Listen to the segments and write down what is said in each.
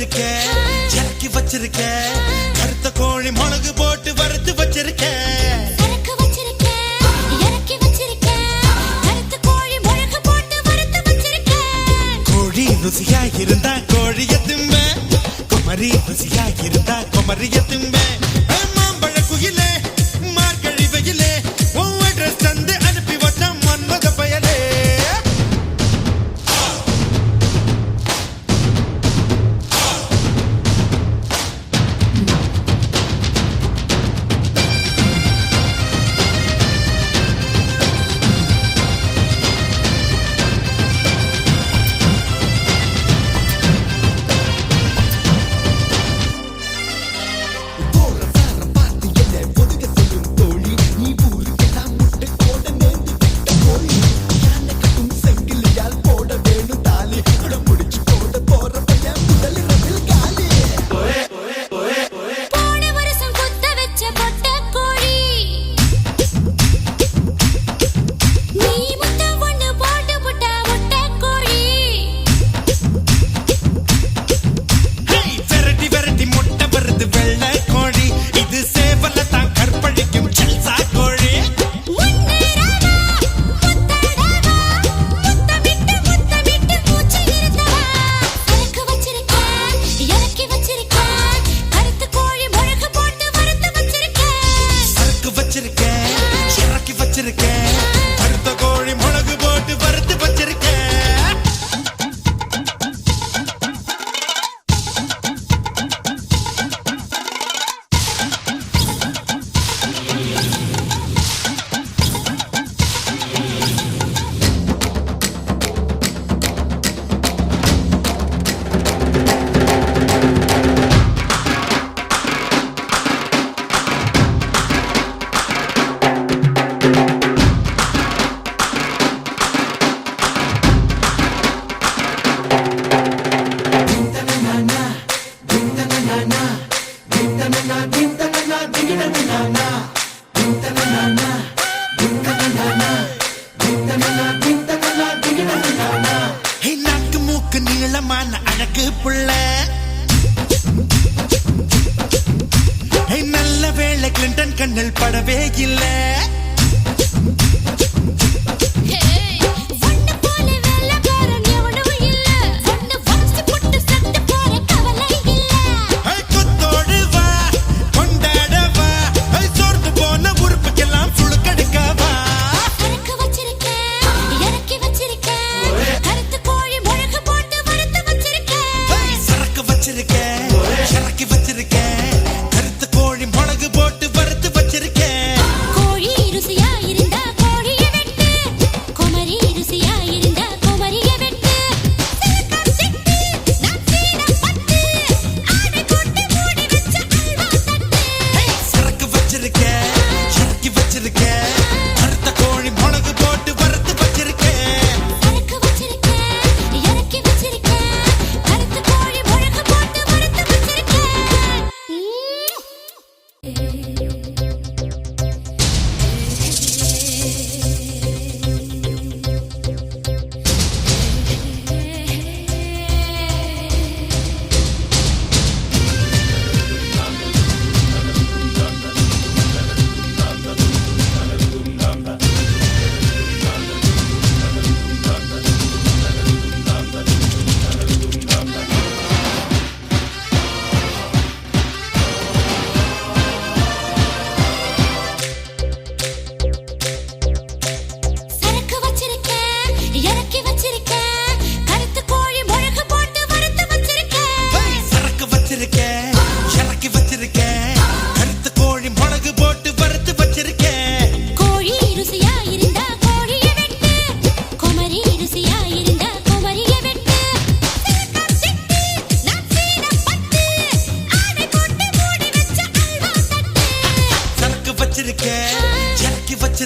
வச்சிருக்கேன், இறக்கி வச்சிருக்கேன், கருத்த கோழி மிளகு போட்டு வறுத்து வச்சிருக்கேன். சரக்கு வச்சிருக்கேன், இறக்கி வச்சிருக்கேன், கருத்த கோழி மிளகு போட்டு வறுத்து வச்சிருக்கேன். கோழி ருசியா இருந்தா கோழிய திம்ப, குமரி ருசியா இருந்தா குமரிய திம்ப. மாம்பழ குயிலே மார்கழி வெயிலே உன் அட்ரஸ் தந்து அனுப்பி வச்ச மன்மத பயலே. நீளமான அழகு புள்ள, நல்ல வேளை கிளின்டன் கண்ணில் படவே இல்லை. இறக்கி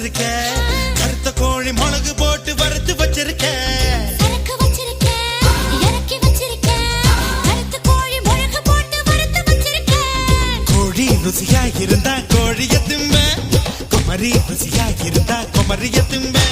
வச்சிருக்கேன், கருத்த கோழி மிளகு போட்டு வறுத்து வச்சிருக்கேன். கோழி ருசியா இருந்தா கோழிய திம்ப, குமரி ருசியா இருந்தா குமரிய திம்ப.